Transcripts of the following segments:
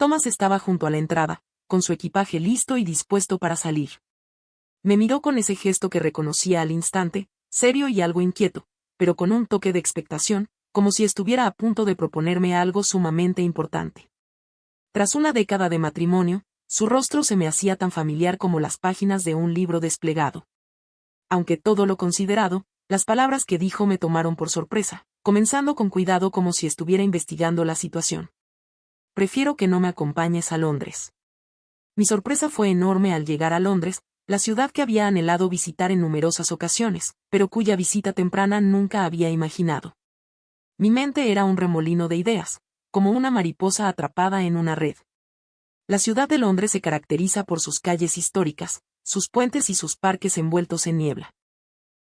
Thomas estaba junto a la entrada, con su equipaje listo y dispuesto para salir. Me miró con ese gesto que reconocía al instante, serio y algo inquieto, pero con un toque de expectación, como si estuviera a punto de proponerme algo sumamente importante. Tras una década de matrimonio, su rostro se me hacía tan familiar como las páginas de un libro desplegado. Aunque todo lo considerado, las palabras que dijo me tomaron por sorpresa, comenzando con cuidado como si estuviera investigando la situación. Prefiero que no me acompañes a Londres. Mi sorpresa fue enorme al llegar a Londres, la ciudad que había anhelado visitar en numerosas ocasiones, pero cuya visita temprana nunca había imaginado. Mi mente era un remolino de ideas, como una mariposa atrapada en una red. La ciudad de Londres se caracteriza por sus calles históricas, sus puentes y sus parques envueltos en niebla.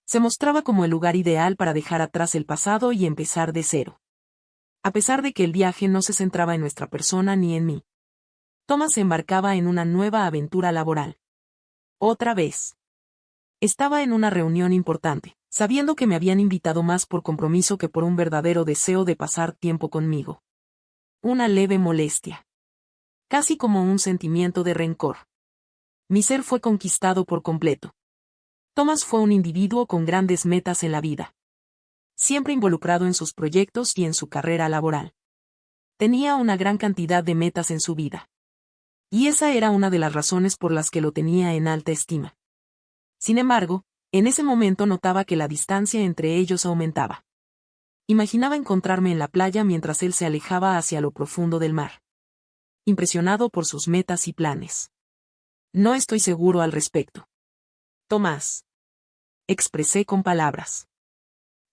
Se mostraba como el lugar ideal para dejar atrás el pasado y empezar de cero. A pesar de que el viaje no se centraba en nuestra persona ni en mí, Thomas se embarcaba en una nueva aventura laboral. Otra vez. Estaba en una reunión importante, sabiendo que me habían invitado más por compromiso que por un verdadero deseo de pasar tiempo conmigo. Una leve molestia. Casi como un sentimiento de rencor. Mi ser fue conquistado por completo. Thomas fue un individuo con grandes metas en la vida. Siempre involucrado en sus proyectos y en su carrera laboral. Tenía una gran cantidad de metas en su vida. Y esa era una de las razones por las que lo tenía en alta estima. Sin embargo, en ese momento notaba que la distancia entre ellos aumentaba. Imaginaba encontrarme en la playa mientras él se alejaba hacia lo profundo del mar. Impresionado por sus metas y planes. No estoy seguro al respecto. Tomás. Expresé con palabras.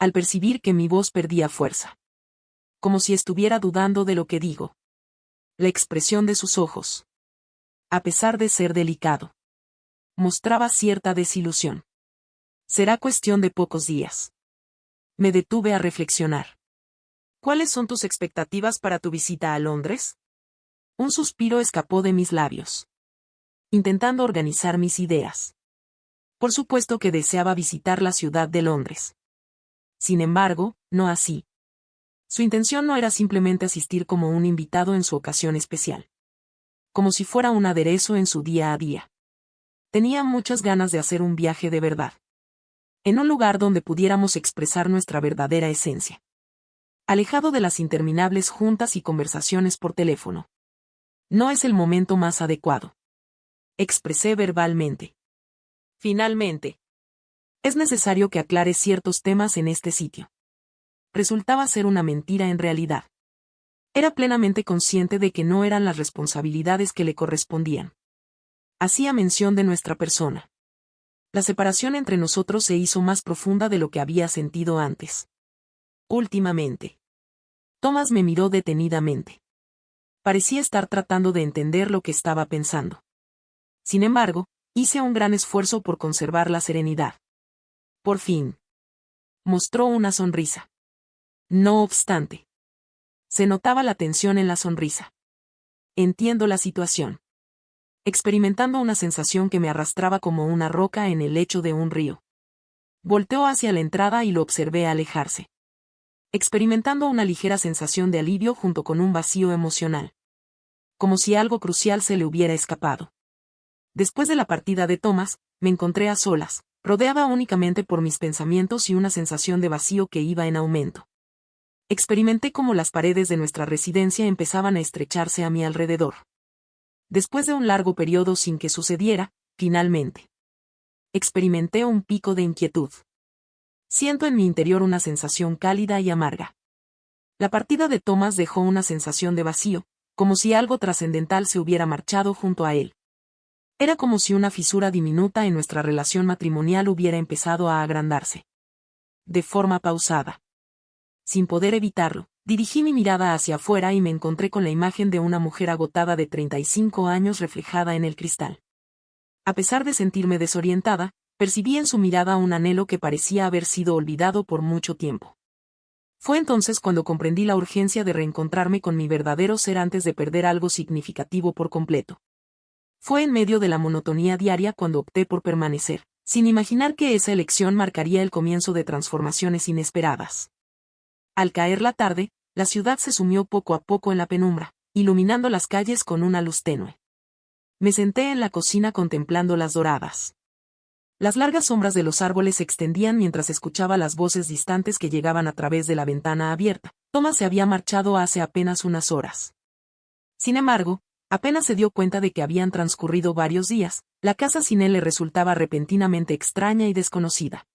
Al percibir que mi voz perdía fuerza. Como si estuviera dudando de lo que digo. La expresión de sus ojos. A pesar de ser delicado. Mostraba cierta desilusión. Será cuestión de pocos días. Me detuve a reflexionar. ¿Cuáles son tus expectativas para tu visita a Londres? Un suspiro escapó de mis labios. Intentando organizar mis ideas. Por supuesto que deseaba visitar la ciudad de Londres. Sin embargo, no así. Su intención no era simplemente asistir como un invitado en su ocasión especial. Como si fuera un aderezo en su día a día. Tenía muchas ganas de hacer un viaje de verdad. En un lugar donde pudiéramos expresar nuestra verdadera esencia. Alejado de las interminables juntas y conversaciones por teléfono. No es el momento más adecuado. Expresé verbalmente. Finalmente. Es necesario que aclare ciertos temas en este sitio. Resultaba ser una mentira en realidad. Era plenamente consciente de que no eran las responsabilidades que le correspondían. Hacía mención de nuestra persona. La separación entre nosotros se hizo más profunda de lo que había sentido antes. Últimamente. Thomas me miró detenidamente. Parecía estar tratando de entender lo que estaba pensando. Sin embargo, hice un gran esfuerzo por conservar la serenidad. Por fin. Mostró una sonrisa. No obstante. Se notaba la tensión en la sonrisa. Entiendo la situación. Experimentando una sensación que me arrastraba como una roca en el lecho de un río. Volteó hacia la entrada y lo observé alejarse. Experimentando una ligera sensación de alivio junto con un vacío emocional. Como si algo crucial se le hubiera escapado. Después de la partida de Thomas, me encontré a solas, rodeada únicamente por mis pensamientos y una sensación de vacío que iba en aumento. Experimenté cómo las paredes de nuestra residencia empezaban a estrecharse a mi alrededor. Después de un largo periodo sin que sucediera, finalmente. Experimenté un pico de inquietud. Siento en mi interior una sensación cálida y amarga. La partida de Thomas dejó una sensación de vacío, como si algo trascendental se hubiera marchado junto a él. Era como si una fisura diminuta en nuestra relación matrimonial hubiera empezado a agrandarse. De forma pausada. Sin poder evitarlo, dirigí mi mirada hacia afuera y me encontré con la imagen de una mujer agotada de 35 años reflejada en el cristal. A pesar de sentirme desorientada, percibí en su mirada un anhelo que parecía haber sido olvidado por mucho tiempo. Fue entonces cuando comprendí la urgencia de reencontrarme con mi verdadero ser antes de perder algo significativo por completo. Fue en medio de la monotonía diaria cuando opté por permanecer, sin imaginar que esa elección marcaría el comienzo de transformaciones inesperadas. Al caer la tarde, la ciudad se sumió poco a poco en la penumbra, iluminando las calles con una luz tenue. Me senté en la cocina contemplando las doradas. Las largas sombras de los árboles se extendían mientras escuchaba las voces distantes que llegaban a través de la ventana abierta. Thomas se había marchado hace apenas unas horas. Sin embargo, apenas se dio cuenta de que habían transcurrido varios días, la casa sin él le resultaba repentinamente extraña y desconocida.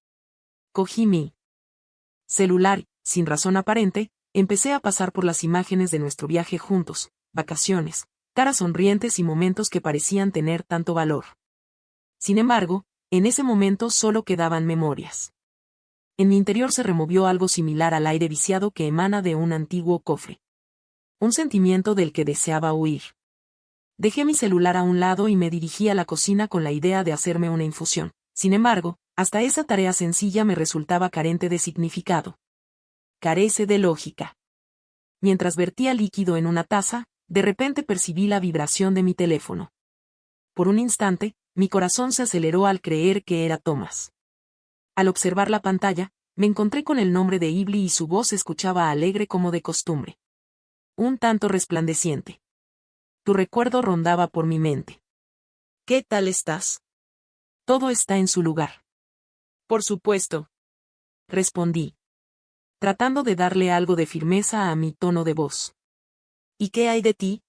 Cogí mi celular y, sin razón aparente, empecé a pasar por las imágenes de nuestro viaje juntos, vacaciones, caras sonrientes y momentos que parecían tener tanto valor. Sin embargo, en ese momento solo quedaban memorias. En mi interior se removió algo similar al aire viciado que emana de un antiguo cofre. Un sentimiento del que deseaba huir. Dejé mi celular a un lado y me dirigí a la cocina con la idea de hacerme una infusión. Sin embargo, hasta esa tarea sencilla me resultaba carente de significado. Carece de lógica. Mientras vertía líquido en una taza, de repente percibí la vibración de mi teléfono. Por un instante, mi corazón se aceleró al creer que era Thomas. Al observar la pantalla, me encontré con el nombre de Ibli y su voz se escuchaba alegre como de costumbre. Un tanto resplandeciente. Tu recuerdo rondaba por mi mente. ¿Qué tal estás? Todo está en su lugar. Por supuesto. Respondí, tratando de darle algo de firmeza a mi tono de voz. ¿Y qué hay de ti?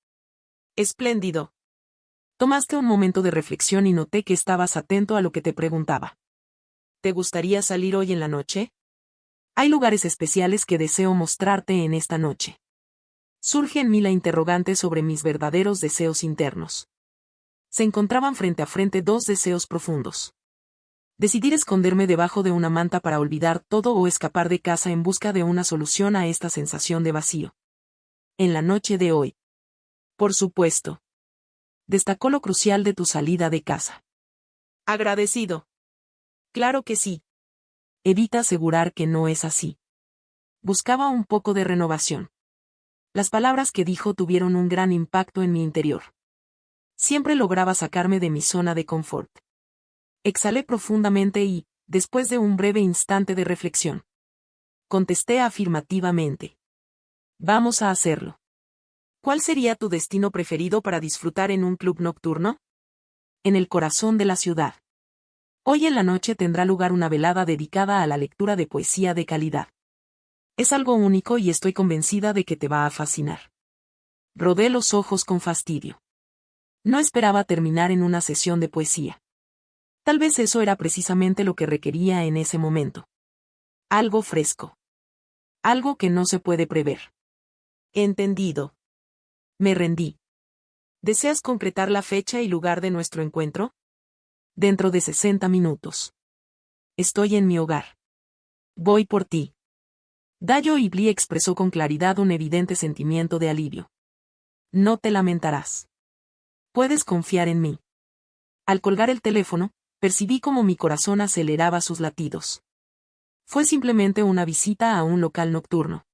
Espléndido. Tomaste un momento de reflexión y noté que estabas atento a lo que te preguntaba. ¿Te gustaría salir hoy en la noche? Hay lugares especiales que deseo mostrarte en esta noche. Surge en mí la interrogante sobre mis verdaderos deseos internos. Se encontraban frente a frente dos deseos profundos. Decidir esconderme debajo de una manta para olvidar todo o escapar de casa en busca de una solución a esta sensación de vacío. En la noche de hoy. Por supuesto. Destacó lo crucial de tu salida de casa. Agradecido. Claro que sí. Evita asegurar que no es así. Buscaba un poco de renovación. Las palabras que dijo tuvieron un gran impacto en mi interior. Siempre lograba sacarme de mi zona de confort. Exhalé profundamente y, después de un breve instante de reflexión, contesté afirmativamente. Vamos a hacerlo. ¿Cuál sería tu destino preferido para disfrutar en un club nocturno? En el corazón de la ciudad. Hoy en la noche tendrá lugar una velada dedicada a la lectura de poesía de calidad. Es algo único y estoy convencida de que te va a fascinar. Rodé los ojos con fastidio. No esperaba terminar en una sesión de poesía. Tal vez eso era precisamente lo que requería en ese momento. Algo fresco. Algo que no se puede prever. Entendido. Me rendí. ¿Deseas concretar la fecha y lugar de nuestro encuentro? Dentro de 60 minutos. Estoy en mi hogar. Voy por ti. Dayo Ibli expresó con claridad un evidente sentimiento de alivio. No te lamentarás. Puedes confiar en mí. Al colgar el teléfono, percibí como mi corazón aceleraba sus latidos. Fue simplemente una visita a un local nocturno.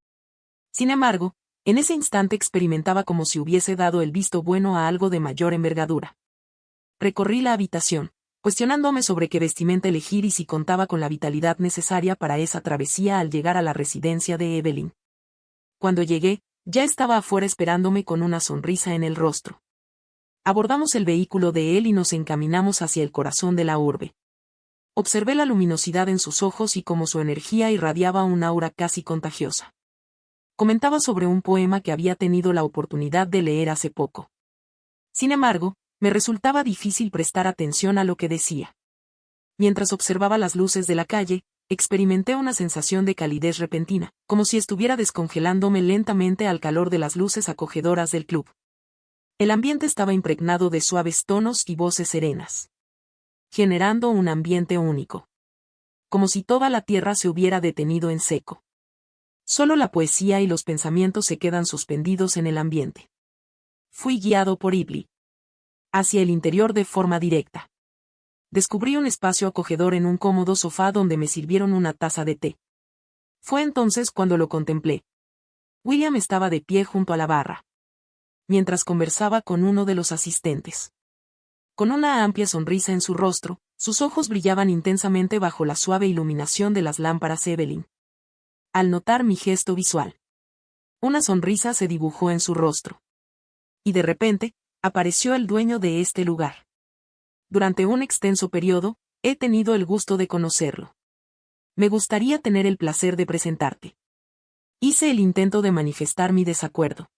Sin embargo, en ese instante experimentaba como si hubiese dado el visto bueno a algo de mayor envergadura. Recorrí la habitación, cuestionándome sobre qué vestimenta elegir y si contaba con la vitalidad necesaria para esa travesía al llegar a la residencia de Evelyn. Cuando llegué, ya estaba afuera esperándome con una sonrisa en el rostro. Abordamos el vehículo de él y nos encaminamos hacia el corazón de la urbe. Observé la luminosidad en sus ojos y cómo su energía irradiaba un aura casi contagiosa. Comentaba sobre un poema que había tenido la oportunidad de leer hace poco. Sin embargo, me resultaba difícil prestar atención a lo que decía. Mientras observaba las luces de la calle, experimenté una sensación de calidez repentina, como si estuviera descongelándome lentamente al calor de las luces acogedoras del club. El ambiente estaba impregnado de suaves tonos y voces serenas, generando un ambiente único. Como si toda la tierra se hubiera detenido en seco. Solo la poesía y los pensamientos se quedan suspendidos en el ambiente. Fui guiado por Ibli hacia el interior de forma directa. Descubrí un espacio acogedor en un cómodo sofá donde me sirvieron una taza de té. Fue entonces cuando lo contemplé. William estaba de pie junto a la barra, mientras conversaba con uno de los asistentes. Con una amplia sonrisa en su rostro, sus ojos brillaban intensamente bajo la suave iluminación de las lámparas Evelyn. Al notar mi gesto visual, una sonrisa se dibujó en su rostro. Y de repente, apareció el dueño de este lugar. Durante un extenso periodo, he tenido el gusto de conocerlo. Me gustaría tener el placer de presentarte. Hice el intento de manifestar mi desacuerdo.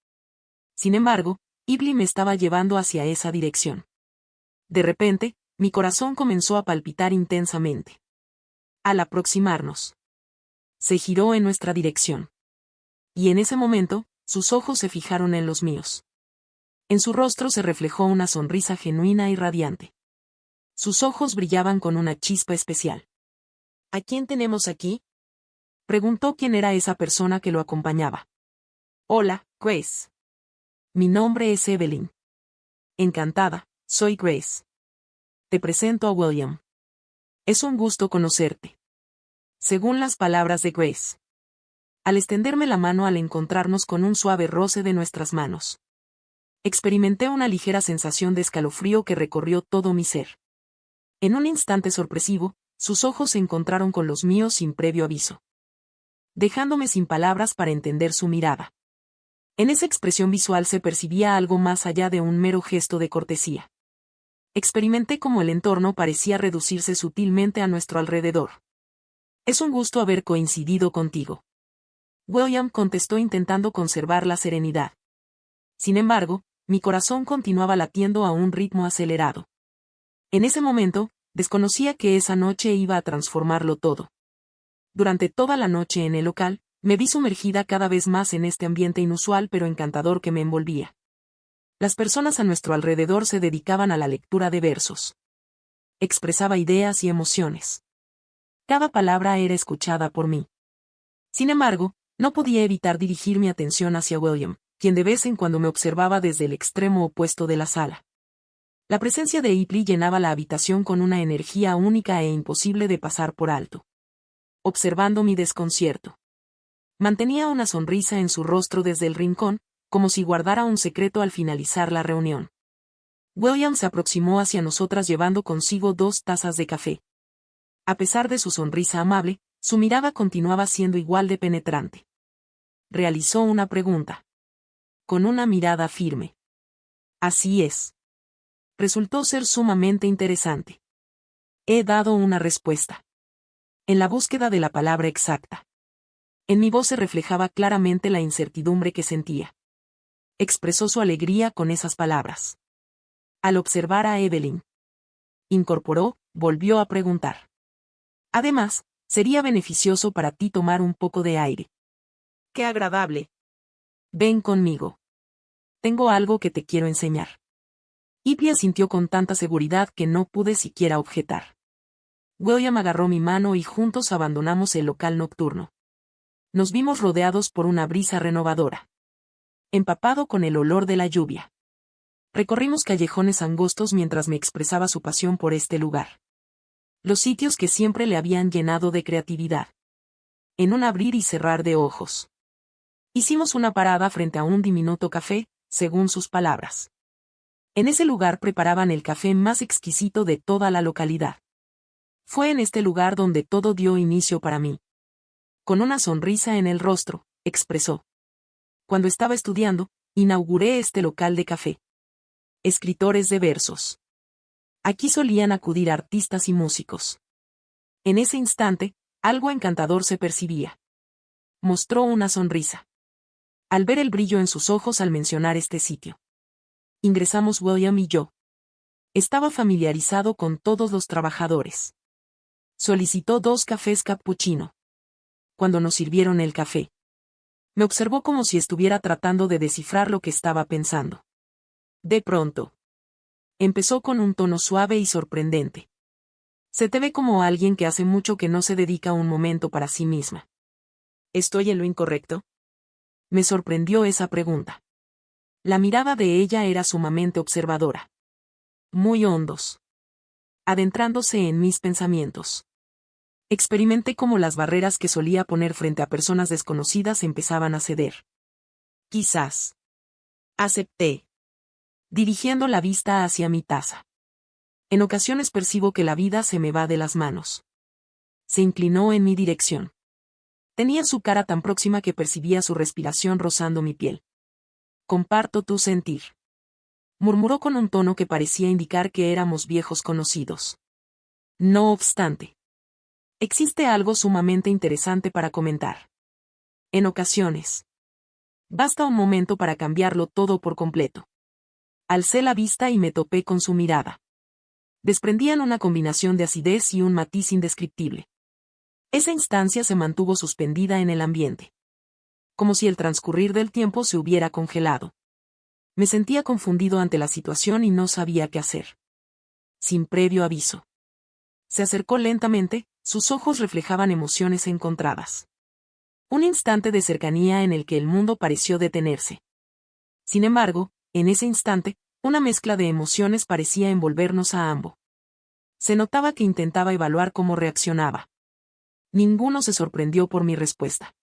Sin embargo, Ibli me estaba llevando hacia esa dirección. De repente, mi corazón comenzó a palpitar intensamente. Al aproximarnos, se giró en nuestra dirección. Y en ese momento, sus ojos se fijaron en los míos. En su rostro se reflejó una sonrisa genuina y radiante. Sus ojos brillaban con una chispa especial. ¿A quién tenemos aquí?, preguntó quién era esa persona que lo acompañaba. Hola, Grace. Mi nombre es Evelyn. Encantada, soy Grace. Te presento a William. Es un gusto conocerte. Según las palabras de Grace. Al extenderme la mano al encontrarnos con un suave roce de nuestras manos, experimenté una ligera sensación de escalofrío que recorrió todo mi ser. En un instante sorpresivo, sus ojos se encontraron con los míos sin previo aviso, dejándome sin palabras para entender su mirada. En esa expresión visual se percibía algo más allá de un mero gesto de cortesía. Experimenté cómo el entorno parecía reducirse sutilmente a nuestro alrededor. Es un gusto haber coincidido contigo. William contestó intentando conservar la serenidad. Sin embargo, mi corazón continuaba latiendo a un ritmo acelerado. En ese momento, desconocía que esa noche iba a transformarlo todo. Durante toda la noche en el local, me vi sumergida cada vez más en este ambiente inusual pero encantador que me envolvía. Las personas a nuestro alrededor se dedicaban a la lectura de versos. Expresaba ideas y emociones. Cada palabra era escuchada por mí. Sin embargo, no podía evitar dirigir mi atención hacia William, quien de vez en cuando me observaba desde el extremo opuesto de la sala. La presencia de Ibli llenaba la habitación con una energía única e imposible de pasar por alto. Observando mi desconcierto, mantenía una sonrisa en su rostro desde el rincón, como si guardara un secreto al finalizar la reunión. William se aproximó hacia nosotras llevando consigo 2 tazas de café. A pesar de su sonrisa amable, su mirada continuaba siendo igual de penetrante. Realizó una pregunta. Con una mirada firme. Así es. Resultó ser sumamente interesante. He dado una respuesta. En la búsqueda de la palabra exacta. En mi voz se reflejaba claramente la incertidumbre que sentía. Expresó su alegría con esas palabras. Al observar a Evelyn, incorporó, volvió a preguntar. Además, sería beneficioso para ti tomar un poco de aire. ¡Qué agradable! Ven conmigo. Tengo algo que te quiero enseñar. Ibli asintió con tanta seguridad que no pude siquiera objetar. William agarró mi mano y juntos abandonamos el local nocturno. Nos vimos rodeados por una brisa renovadora. Empapado con el olor de la lluvia. Recorrimos callejones angostos mientras me expresaba su pasión por este lugar. Los sitios que siempre le habían llenado de creatividad. En un abrir y cerrar de ojos. Hicimos una parada frente a un diminuto café, según sus palabras. En ese lugar preparaban el café más exquisito de toda la localidad. Fue en este lugar donde todo dio inicio para mí. Con una sonrisa en el rostro, expresó. Cuando estaba estudiando, inauguré este local de café. Escritores de versos. Aquí solían acudir artistas y músicos. En ese instante, algo encantador se percibía. Mostró una sonrisa. Al ver el brillo en sus ojos al mencionar este sitio. Ingresamos William y yo. Estaba familiarizado con todos los trabajadores. Solicitó 2 cafés cappuccino. Cuando nos sirvieron el café, me observó como si estuviera tratando de descifrar lo que estaba pensando. De pronto, empezó con un tono suave y sorprendente. Se te ve como alguien que hace mucho que no se dedica un momento para sí misma. ¿Estoy en lo incorrecto? Me sorprendió esa pregunta. La mirada de ella era sumamente observadora. Muy hondos. Adentrándose en mis pensamientos. Experimenté cómo las barreras que solía poner frente a personas desconocidas empezaban a ceder. Quizás. Acepté. Dirigiendo la vista hacia mi taza. En ocasiones percibo que la vida se me va de las manos. Se inclinó en mi dirección. Tenía su cara tan próxima que percibía su respiración rozando mi piel. Comparto tu sentir. murmuró con un tono que parecía indicar que éramos viejos conocidos. No obstante, existe algo sumamente interesante para comentar. En ocasiones, basta un momento para cambiarlo todo por completo. Alcé la vista y me topé con su mirada. Desprendían una combinación de acidez y un matiz indescriptible. Esa instancia se mantuvo suspendida en el ambiente. Como si el transcurrir del tiempo se hubiera congelado. Me sentía confundido ante la situación y no sabía qué hacer. Sin previo aviso. Se acercó lentamente, sus ojos reflejaban emociones encontradas. Un instante de cercanía en el que el mundo pareció detenerse. Sin embargo, en ese instante, una mezcla de emociones parecía envolvernos a ambos. Se notaba que intentaba evaluar cómo reaccionaba. Ninguno se sorprendió por mi respuesta.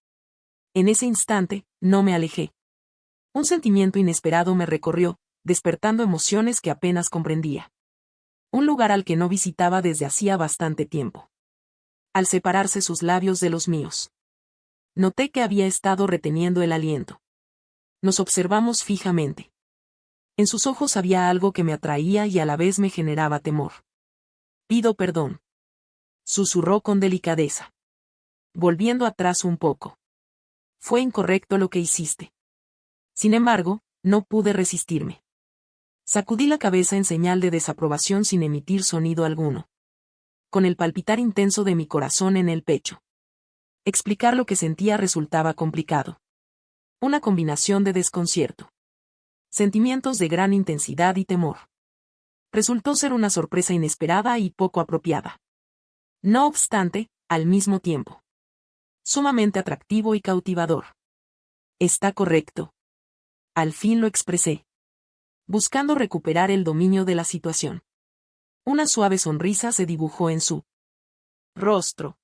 En ese instante, no me alejé. Un sentimiento inesperado me recorrió, despertando emociones que apenas comprendía. Un lugar al que no visitaba desde hacía bastante tiempo. Al separarse sus labios de los míos, noté que había estado reteniendo el aliento. Nos observamos fijamente. En sus ojos había algo que me atraía y a la vez me generaba temor. Pido perdón. Susurró con delicadeza. Volviendo atrás un poco. Fue incorrecto lo que hiciste. Sin embargo, no pude resistirme. Sacudí la cabeza en señal de desaprobación sin emitir sonido alguno. Con el palpitar intenso de mi corazón en el pecho. Explicar lo que sentía resultaba complicado. Una combinación de desconcierto. Sentimientos de gran intensidad y temor. Resultó ser una sorpresa inesperada y poco apropiada. No obstante, al mismo tiempo. Sumamente atractivo y cautivador. Está correcto. Al fin lo expresé. Buscando recuperar el dominio de la situación. Una suave sonrisa se dibujó en su rostro.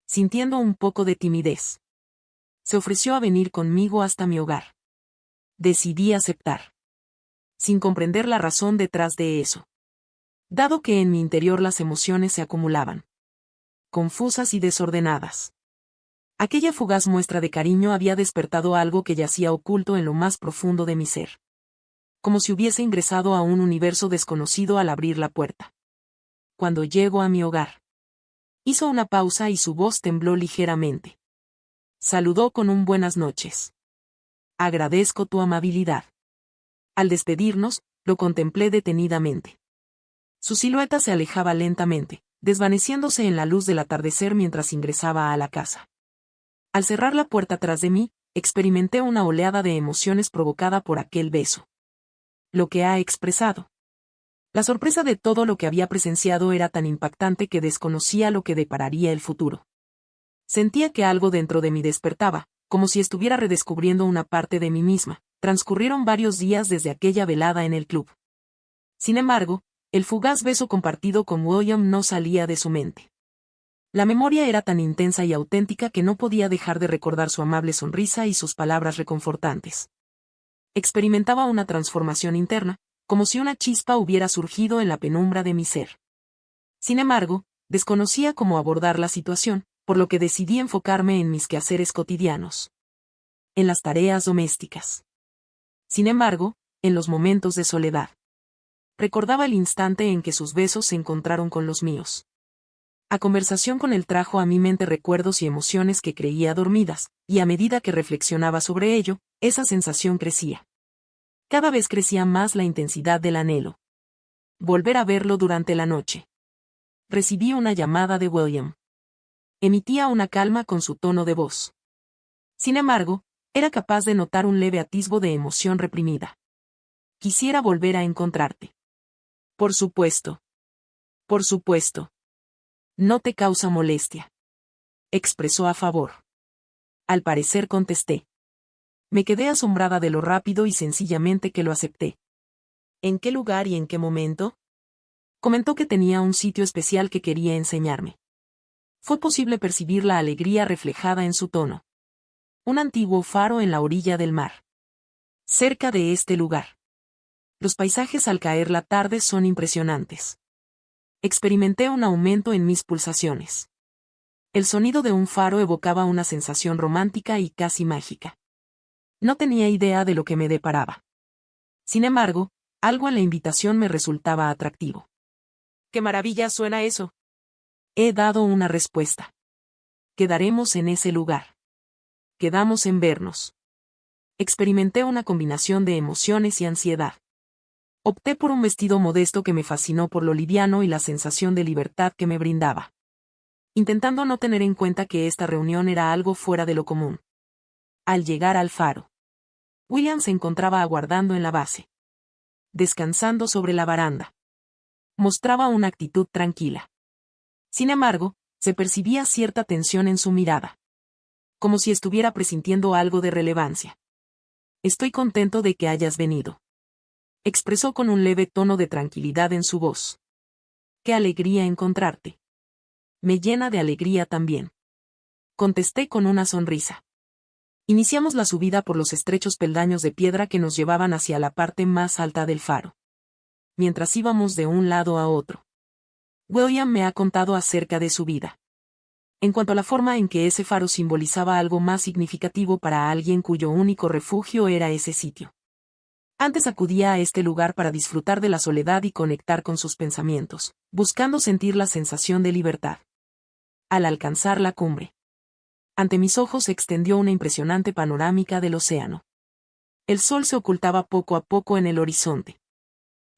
Sintiendo un poco de timidez. Se ofreció a venir conmigo hasta mi hogar. Decidí aceptar. Sin comprender la razón detrás de eso. Dado que en mi interior las emociones se acumulaban. Confusas y desordenadas. Aquella fugaz muestra de cariño había despertado algo que yacía oculto en lo más profundo de mi ser. Como si hubiese ingresado a un universo desconocido al abrir la puerta. Cuando llego a mi hogar. Hizo una pausa y su voz tembló ligeramente. Saludó con un buenas noches. Agradezco tu amabilidad. Al despedirnos, lo contemplé detenidamente. Su silueta se alejaba lentamente, desvaneciéndose en la luz del atardecer mientras ingresaba a la casa. Al cerrar la puerta tras de mí, experimenté una oleada de emociones provocada por aquel beso. Lo que ha expresado. La sorpresa de todo lo que había presenciado era tan impactante que desconocía lo que depararía el futuro. Sentía que algo dentro de mí despertaba, como si estuviera redescubriendo una parte de mí misma. Transcurrieron varios días desde aquella velada en el club. Sin embargo, el fugaz beso compartido con William no salía de su mente. La memoria era tan intensa y auténtica que no podía dejar de recordar su amable sonrisa y sus palabras reconfortantes. Experimentaba una transformación interna, como si una chispa hubiera surgido en la penumbra de mi ser. Sin embargo, desconocía cómo abordar la situación, por lo que decidí enfocarme en mis quehaceres cotidianos. En las tareas domésticas. Sin embargo, en los momentos de soledad. Recordaba el instante en que sus besos se encontraron con los míos. La conversación con él trajo a mi mente recuerdos y emociones que creía dormidas, y a medida que reflexionaba sobre ello, esa sensación crecía. Cada vez crecía más la intensidad del anhelo. Volver a verlo durante la noche. Recibí una llamada de William. Emitía una calma con su tono de voz. Sin embargo, era capaz de notar un leve atisbo de emoción reprimida. Quisiera volver a encontrarte. Por supuesto. Por supuesto. No te causa molestia. Expresó a favor. Al parecer contesté. Me quedé asombrada de lo rápido y sencillamente que lo acepté. ¿En qué lugar y en qué momento? Comentó que tenía un sitio especial que quería enseñarme. Fue posible percibir la alegría reflejada en su tono. Un antiguo faro en la orilla del mar. Cerca de este lugar. Los paisajes al caer la tarde son impresionantes. Experimenté un aumento en mis pulsaciones. El sonido de un faro evocaba una sensación romántica y casi mágica. No tenía idea de lo que me deparaba. Sin embargo, Algo en la invitación me resultaba atractivo. ¡Qué maravilla suena eso! He dado una respuesta. Quedaremos en ese lugar. Quedamos en vernos. Experimenté una combinación de emociones y ansiedad. Opté por un vestido modesto que me fascinó por lo liviano y la sensación de libertad que me brindaba, intentando no tener en cuenta que esta reunión era algo fuera de lo común. Al llegar al faro, William se encontraba aguardando en la base, descansando sobre la baranda. Mostraba una actitud tranquila. Sin embargo, se percibía cierta tensión en su mirada, como si estuviera presintiendo algo de relevancia. Estoy contento de que hayas venido, expresó con un leve tono de tranquilidad en su voz. Qué alegría encontrarte. Me llena de alegría también, contesté con una sonrisa. Iniciamos la subida por los estrechos peldaños de piedra que nos llevaban hacia la parte más alta del faro. Mientras íbamos de un lado a otro, William me ha contado acerca de su vida. En cuanto a la forma en que ese faro simbolizaba algo más significativo para alguien cuyo único refugio era ese sitio. Antes acudía a este lugar para disfrutar de la soledad y conectar con sus pensamientos, buscando sentir la sensación de libertad. Al alcanzar la cumbre, ante mis ojos se extendió una impresionante panorámica del océano. El sol se ocultaba poco a poco en el horizonte,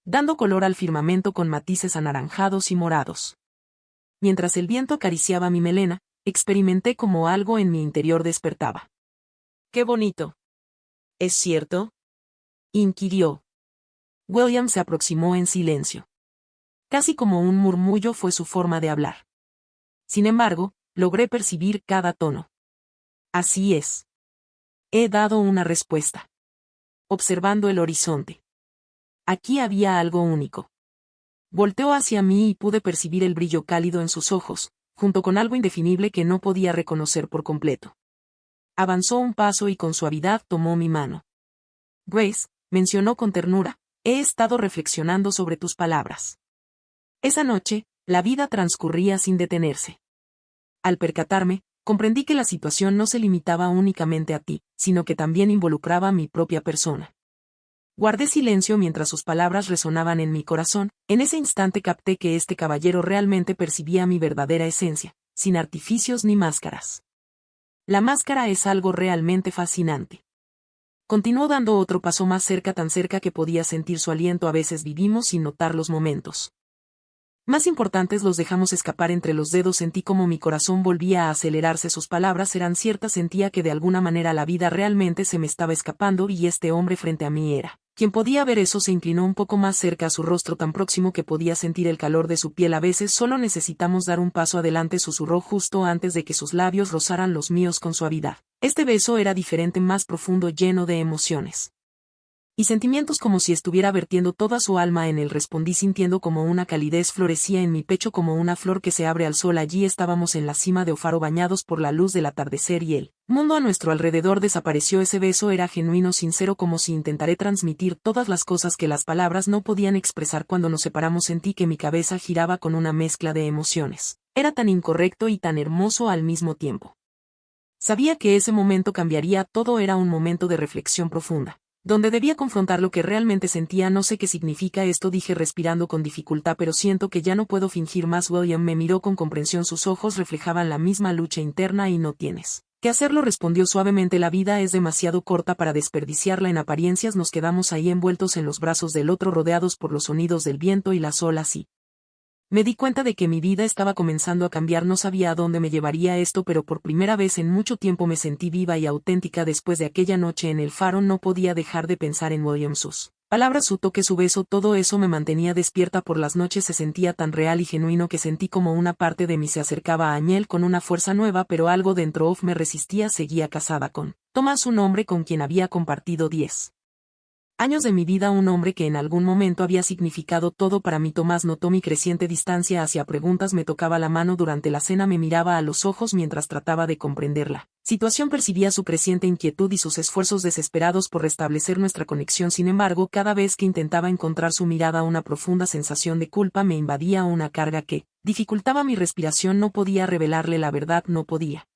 dando color al firmamento con matices anaranjados y morados. Mientras el viento acariciaba mi melena, experimenté como algo en mi interior despertaba. ¡Qué bonito! ¿Es cierto?, inquirió. William se aproximó en silencio. Casi como un murmullo fue su forma de hablar. Sin embargo, logré percibir cada tono. Así es. He dado una respuesta. Observando el horizonte. Aquí había algo único. Volteó hacia mí y pude percibir el brillo cálido en sus ojos, junto con algo indefinible que no podía reconocer por completo. Avanzó un paso y con suavidad tomó mi mano. Grace, mencionó con ternura, he estado reflexionando sobre tus palabras. Esa noche, la vida transcurría sin detenerse. Al percatarme, comprendí que la situación no se limitaba únicamente a ti, sino que también involucraba a mi propia persona. Guardé silencio mientras sus palabras resonaban en mi corazón. En ese instante capté que este caballero realmente percibía mi verdadera esencia, sin artificios ni máscaras. La máscara es algo realmente fascinante. Continuó dando otro paso más cerca, tan cerca que podía sentir su aliento. A veces vivimos sin notar los momentos más importantes, los dejamos escapar entre los dedos. Sentí como mi corazón volvía a acelerarse. Sus palabras eran ciertas, sentía que de alguna manera la vida realmente se me estaba escapando y este hombre frente a mí era quien podía ver eso. Se inclinó un poco más cerca a su rostro, tan próximo que podía sentir el calor de su piel. A veces solo necesitamos dar un paso adelante, susurró justo antes de que sus labios rozaran los míos con suavidad. Este beso era diferente, más profundo, lleno de emociones y sentimientos, como si estuviera vertiendo toda su alma en él. Respondí sintiendo como una calidez florecía en mi pecho, como una flor que se abre al sol. Allí estábamos en la cima de un faro, bañados por la luz del atardecer, y el mundo a nuestro alrededor desapareció. Ese beso era genuino, sincero, como si intentaré transmitir todas las cosas que las palabras no podían expresar. Cuando nos separamos sentí que mi cabeza giraba con una mezcla de emociones. Era tan incorrecto y tan hermoso al mismo tiempo. Sabía que ese momento cambiaría todo. Era un momento de reflexión profunda, donde debía confrontar lo que realmente sentía. No sé qué significa esto, dije respirando con dificultad, pero siento que ya no puedo fingir más. William me miró con comprensión, sus ojos reflejaban la misma lucha interna. Y no tienes que hacerlo, respondió suavemente. La vida es demasiado corta para desperdiciarla en apariencias. Nos quedamos ahí envueltos en los brazos del otro, rodeados por los sonidos del viento y las olas, y me di cuenta de que mi vida estaba comenzando a cambiar. No sabía a dónde me llevaría esto, pero por primera vez en mucho tiempo me sentí viva y auténtica. Después de aquella noche en el faro no podía dejar de pensar en William, sus palabras, su toque, su beso, todo eso me mantenía despierta por las noches. Se sentía tan real y genuino que sentí como una parte de mí se acercaba a Añel con una fuerza nueva, pero algo dentro me resistía. Seguía casada con Tomás, un hombre con quien había compartido 10 años de mi vida, un hombre que en algún momento había significado todo para mí. Tomás notó mi creciente distancia hacia preguntas, me tocaba la mano durante la cena, me miraba a los ojos mientras trataba de comprender la situación. Percibía su creciente inquietud y sus esfuerzos desesperados por restablecer nuestra conexión. Sin embargo, cada vez que intentaba encontrar su mirada, una profunda sensación de culpa me invadía, una carga que dificultaba mi respiración. No podía revelarle la verdad, no podía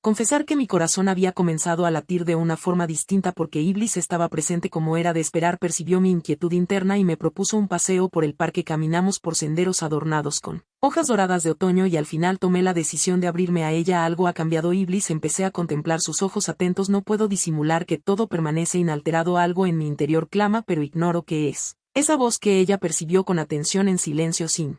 Confesar que mi corazón había comenzado a latir de una forma distinta porque Iblis estaba presente como era de esperar. Percibió mi inquietud interna y me propuso un paseo por el parque. Caminamos por senderos adornados con hojas doradas de otoño y al final tomé la decisión de abrirme a ella. Algo ha cambiado, Iblis. Empecé a contemplar sus ojos atentos. No puedo disimular que todo permanece inalterado. Algo en mi interior clama, pero ignoro qué es. Esa voz que ella percibió con atención en silencio sin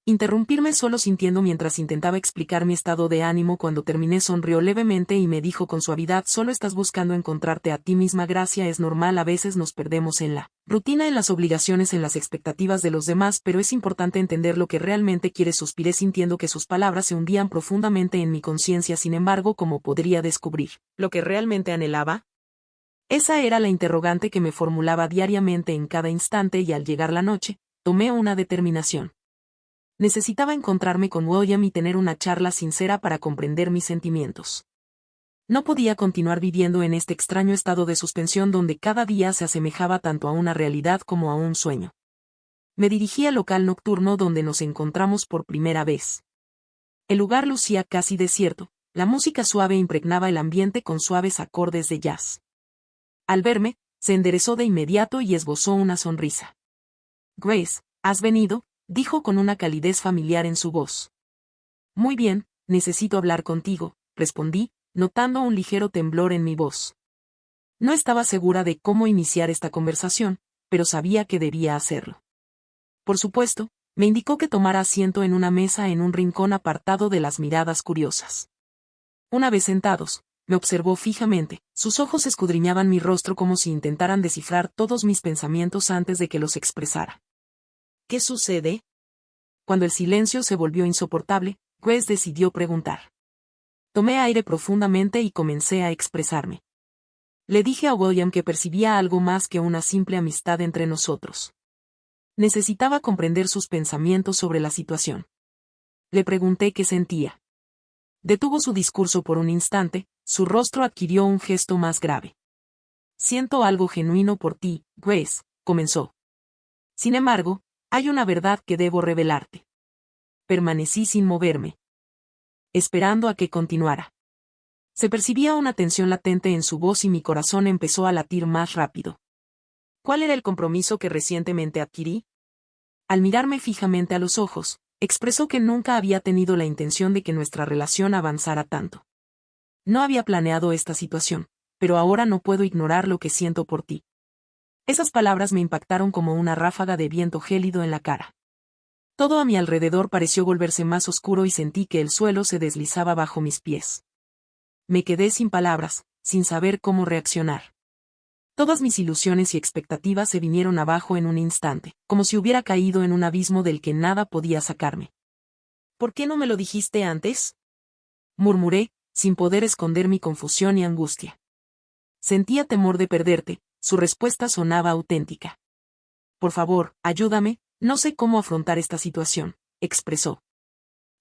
interrumpirme, solo sintiendo mientras intentaba explicar mi estado de ánimo. Cuando terminé sonrió levemente y me dijo con suavidad: solo estás buscando encontrarte a ti misma. Gracia, es normal, a veces nos perdemos en la rutina, en las obligaciones, en las expectativas de los demás, pero es importante entender lo que realmente quieres. Suspiré sintiendo que sus palabras se hundían profundamente en mi conciencia. Sin embargo, ¿cómo podría descubrir ¿Lo que realmente anhelaba? Esa era la interrogante que me formulaba diariamente en cada instante, y al llegar la noche, tomé una determinación. Necesitaba encontrarme con William y tener una charla sincera para comprender mis sentimientos. No podía continuar viviendo en este extraño estado de suspensión donde cada día se asemejaba tanto a una realidad como a un sueño. Me dirigí al local nocturno donde nos encontramos por primera vez. El lugar lucía casi desierto, la música suave impregnaba el ambiente con suaves acordes de jazz. Al verme, se enderezó de inmediato y esbozó una sonrisa. «Grace, ¿has venido?», dijo con una calidez familiar en su voz. «Muy bien, necesito hablar contigo», respondí, notando un ligero temblor en mi voz. No estaba segura de cómo iniciar esta conversación, pero sabía que debía hacerlo. Por supuesto, me indicó que tomara asiento en una mesa en un rincón apartado de las miradas curiosas. Una vez sentados, me observó fijamente, sus ojos escudriñaban mi rostro como si intentaran descifrar todos mis pensamientos antes de que los expresara. ¿Qué sucede? Cuando el silencio se volvió insoportable, Grace decidió preguntar. Tomé aire profundamente y comencé a expresarme. Le dije a William que percibía algo más que una simple amistad entre nosotros. Necesitaba comprender sus pensamientos sobre la situación. Le pregunté qué sentía. Detuvo su discurso por un instante, su rostro adquirió un gesto más grave. «Siento algo genuino por ti, Grace», comenzó. «Sin embargo, hay una verdad que debo revelarte». Permanecí sin moverme, esperando a que continuara. Se percibía una tensión latente en su voz y mi corazón empezó a latir más rápido. ¿Cuál era el compromiso que recientemente adquirí? Al mirarme fijamente a los ojos, expresó que nunca había tenido la intención de que nuestra relación avanzara tanto. No había planeado esta situación, pero ahora no puedo ignorar lo que siento por ti. Esas palabras me impactaron como una ráfaga de viento gélido en la cara. Todo a mi alrededor pareció volverse más oscuro y sentí que el suelo se deslizaba bajo mis pies. Me quedé sin palabras, sin saber cómo reaccionar. Todas mis ilusiones y expectativas se vinieron abajo en un instante, como si hubiera caído en un abismo del que nada podía sacarme. ¿Por qué no me lo dijiste antes?, murmuré, sin poder esconder mi confusión y angustia. Sentía temor de perderte. Su respuesta sonaba auténtica. «Por favor, ayúdame, no sé cómo afrontar esta situación», expresó.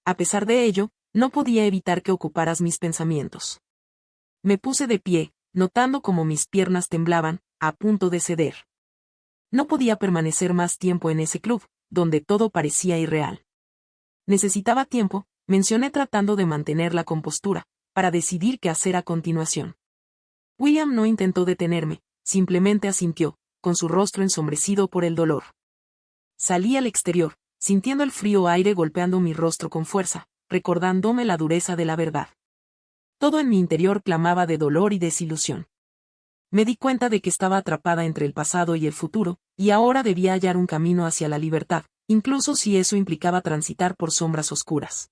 A pesar de ello, no podía evitar que ocuparas mis pensamientos. Me puse de pie, notando cómo mis piernas temblaban, a punto de ceder. No podía permanecer más tiempo en ese club, donde todo parecía irreal. Necesitaba tiempo, mencioné tratando de mantener la compostura, para decidir qué hacer a continuación. William no intentó detenerme, simplemente asintió, con su rostro ensombrecido por el dolor. Salí al exterior, sintiendo el frío aire golpeando mi rostro con fuerza, recordándome la dureza de la verdad. Todo en mi interior clamaba de dolor y desilusión. Me di cuenta de que estaba atrapada entre el pasado y el futuro, y ahora debía hallar un camino hacia la libertad, incluso si eso implicaba transitar por sombras oscuras.